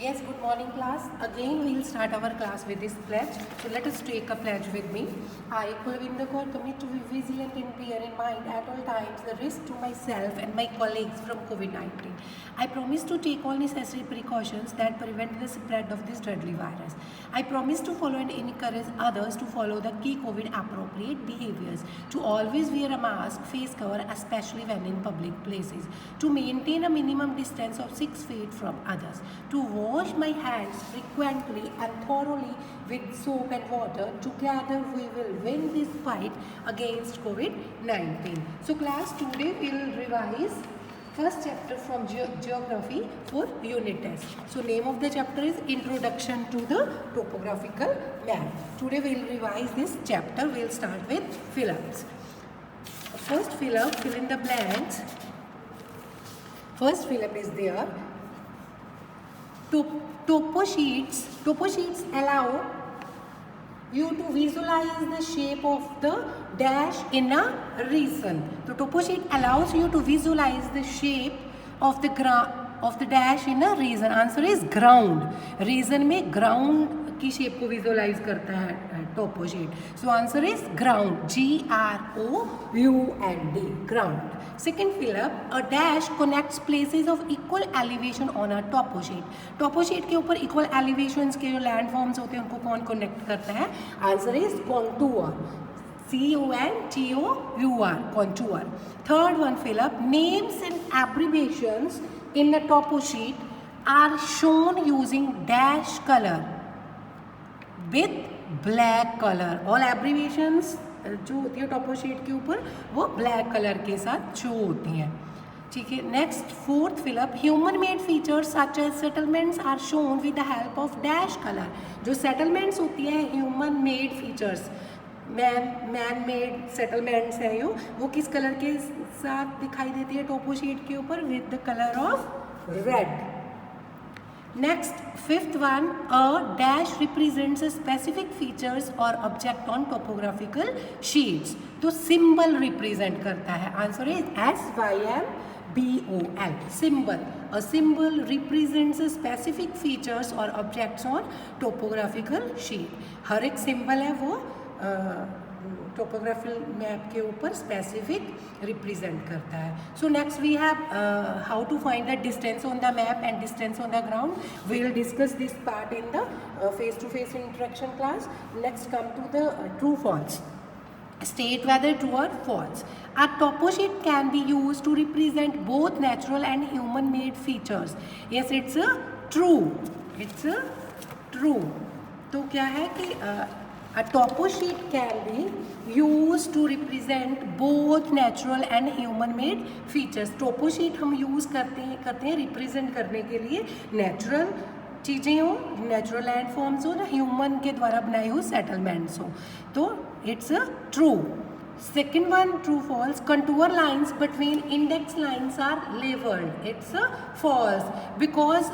Yes, good morning class. Again we will start our class with this pledge. So let us take a pledge with me. I, Kulvinder Kaur, commit to be vigilant and bear in mind at all times the risk to myself and my colleagues from COVID-19. I promise to take all necessary precautions that prevent the spread of this deadly virus. I promise to follow and encourage others to follow the key COVID appropriate behaviors, to always wear a mask, face cover, especially when in public places, to maintain a minimum distance of 6 feet from others, to wash my hands frequently and thoroughly with soap and water. Together we will win this fight against COVID-19. So class, today we will revise first chapter from geography for unit test. So name of the chapter is Introduction to the Topographical Map. Today we will revise this chapter. We will start with fill-ups. First fill-up, fill in the blanks. First fill-up is there. Topo sheets allow you to visualize the shape of the dash in a region. So topo sheet allows you to visualize the shape of the dash in a region. Answer is ground. Region में ground की shape को visualize करता है topo sheet. So answer is ground. G-R-O-U-N-D. Ground. Second fill up, a dash connects places of equal elevation on a topo sheet. Topo sheet के ऊपर equal elevations के जो landforms होते हैं उनको कौन connect करता है? Answer is contour. C-O-N-T-O-U-R. Contour. Third one fill up, names and abbreviations in the topo sheet are shown using dash color with black color. All abbreviations जो होती है टॉपो शीट के ऊपर वो ब्लैक कलर के साथ शो होती हैं. ठीक है. Next fourth fill up, human made features such as settlements are shown with the help of dash colour. जो सेटलमेंट्स होती है human made features, man made settlements है वो किस कलर के साथ दिखाई देती है टॉपो शीट के ऊपर? With the colour of red. Next, fifth one, a dash represents specific features or object on topographical sheets. तो symbol represent करता है. Answer is S-Y-M-B-O-L. Symbol. A symbol represents specific features or objects on topographical sheet. हर एक symbol है वो topographical map के ऊपर specific represent करता है. So next we have how to find the distance on the map and distance on the ground. We will discuss this part in the face to face interaction class. Next come to the true false. State whether true or false. A topo sheet can be used to represent both natural and human made features. Yes, it's a true. It's a true. तो क्या है कि a topo sheet can be used to represent both natural and human made features. topo sheet हम use करते हैं represent करने के लिए natural चीज़ें हो, natural landforms हो, ना human के द्वारा बनाई हो settlements हो. तो it's a true. Second one, true false. Contour lines between index lines are labeled. It's a false because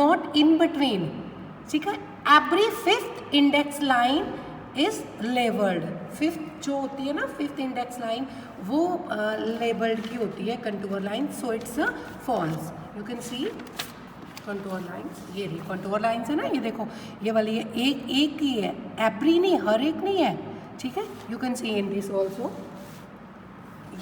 not in between. ठीक है. Every fifth index line is labeled. Fifth जो होती है ना, फिफ्थ इंडेक्स लाइन वो labelled की होती है contour line. So it's a false. You can see contour lines. ये रही कंटूर लाइंस है ना, ये देखो ये वाली है, एक ही है, एवरी नहीं, हर एक नहीं है. ठीक है. You can C in this also.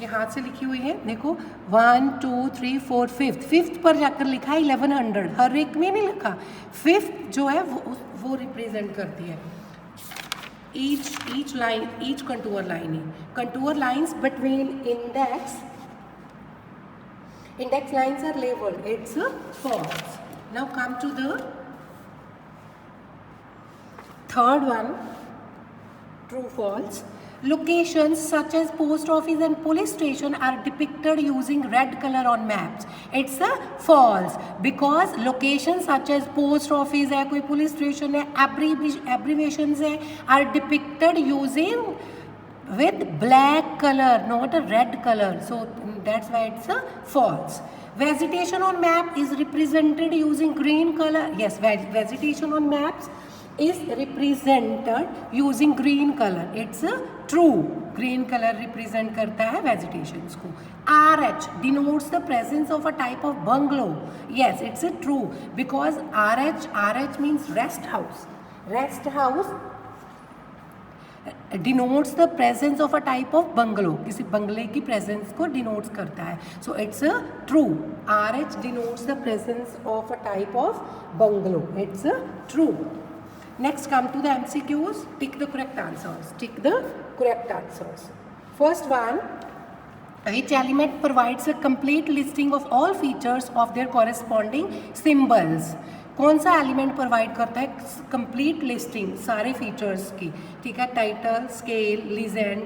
ये हाथ से लिखी हुई है, देखो 1 2 3 4 फिफ्थ पर जाकर लिखा है 1100. हर एक में नहीं लिखा. फिफ्थ जो है वो रिप्रेजेंट करती है each line, each contour line. Contour lines between index lines are labeled. It's a false. Now come to the third one, true false. Locations such as post office and police station are depicted using red color on maps. It's a false because locations such as post office है, कोई police station है, abbreviations है, are depicted using with black color, not a red color. So that's why it's a false. Vegetation on map is represented using green color. Yes, vegetation on maps is represented using green color. It's a true. Green color represent करता है vegetations को. RH denotes the presence of a type of bungalow. Yes, it's a true because RH means rest house. Rest house denotes the presence of a type of bungalow. किसी बंगले की presence को denotes करता है. So it's a true. RH denotes the presence of a type of bungalow. It's a true. Next, come to the MCQs. Tick the correct answers. Tick the correct answers. First one, which element provides a complete listing of all features of their corresponding symbols? कौन सा element provide करता है complete listing सारे features की? ठीक है, title, scale, legend,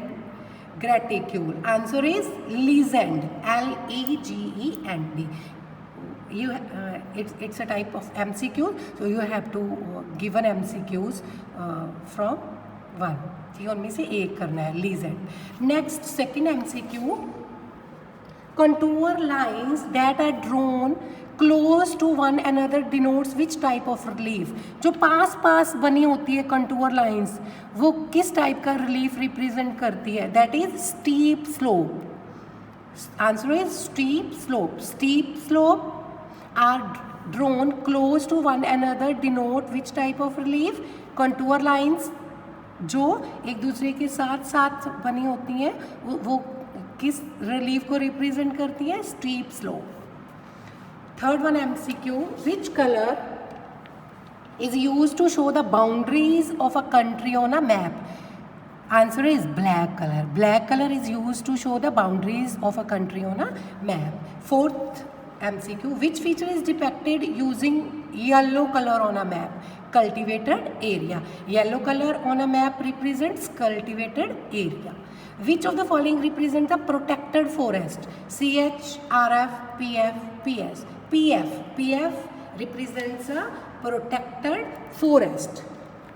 graticule. Answer is legend. LEGEND. It's a type of MCQ, so you have to give an MCQs from one. ठीक है, उनमें से एक करना है. Legend. Next, second MCQ. Contour lines that are drawn close to one another denotes which type of relief? जो पास बनी होती है contour lines, वो किस टाइप का relief represent करती है? That is steep slope. Answer is steep slope. Steep slope are drawn close to one another denote which type of relief? Contour lines जो एक दूसरे के साथ बनी होती हैं वो किस रिलीफ को रिप्रेजेंट करती है? Steep slope. Third one MCQ. Which colour is use to show the boundaries of a country on a map? Answer is black colour. Black colour is use to show the boundaries of a country on a map. Fourth MCQ. Which feature is depicted using yellow colour on a map? Cultivated area. Yellow color on a map represents cultivated area. Which of the following represent the protected forest? CH, RF, PF, PS. PF represents a protected forest.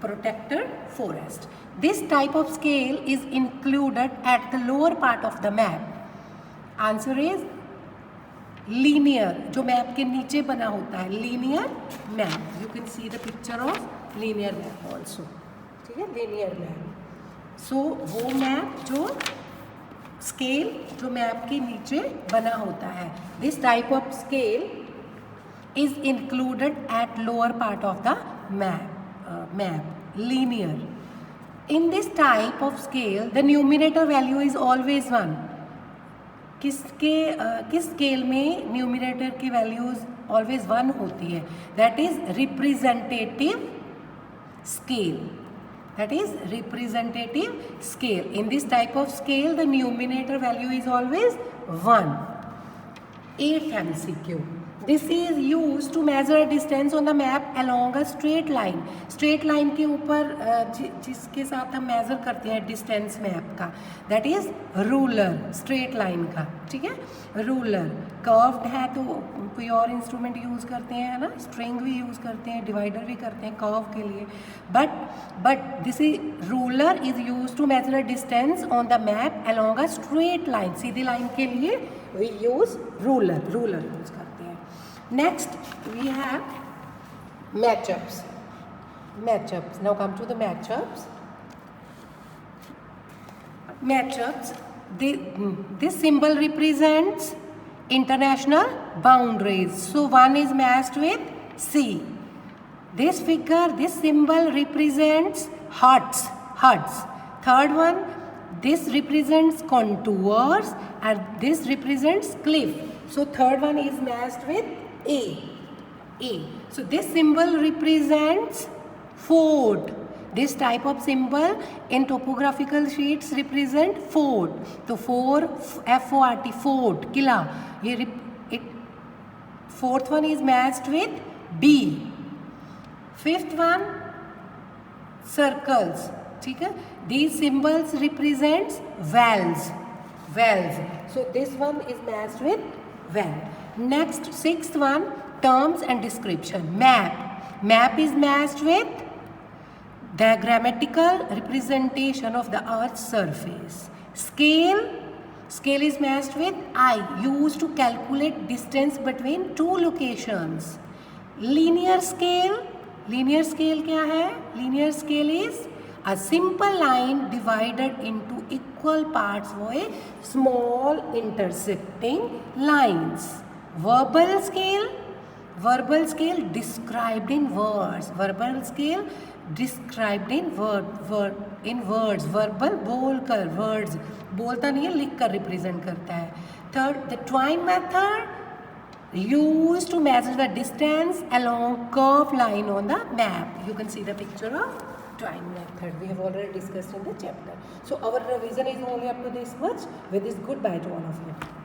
Protected forest. This type of scale is included at the lower part of the map. Answer is linear. जो map के नीचे बना होता है linear map. You can see the picture of linear map also. ठीक है, linear map. सो वो map जो स्केल जो मैप के नीचे बना होता है. This type of scale is included at lower part of the map. Linear. In this type of scale the numerator value is always 1. किस स्केल में न्यूमिनेटर की वैल्यूज ऑलवेज 1 होती है? That is representative scale. That is representative scale. In this type of scale, the numerator value is always 1. 8th MCQ. This is used to measure a distance on the map along a straight line. Straight line के ऊपर जिसके साथ हम measure करते हैं distance map का, that is ruler. Straight line का, ठीक है, ruler. Curved है तो कोई और इंस्ट्रूमेंट यूज़ करते हैं, है ना, स्ट्रिंग भी यूज़ करते हैं, डिवाइडर भी करते हैं कर्व के लिए. But this is ruler is use to measure a distance on the map along a straight line. सीधी लाइन के लिए वी यूज रूलर यूज करते हैं. Next we have matchups. Now come to the matchups. This symbol represents international boundaries. So one is matched with C. This symbol represents huts. Third one, this represents contours and this represents cliff. So third one is matched with A. So this symbol represents fort. This type of symbol in topographical sheets represent fort. तो FORT, fort, Qila. Fourth one is matched with B. Fifth one, circles. ठीक है. These symbols represents wells. So this one is matched with well. Next, sixth one, terms and description. Map is matched with the grammatical representation of the earth's surface. Scale is matched with I, used to calculate distance between two locations. Linear scale linear scale क्या है? Linear scale is a simple line divided into equal parts by small intersecting lines. Verbal scale described in words. Verbal scale described in words. Verbal बोलकर, words बोलता नहीं है, लिख कर represent करता है. Third, the twine method used to measure the distance along curved line on the map. You can see the picture of twine method. We have already discussed in the chapter. So our revision is only up to this much. With this, goodbye to all of you.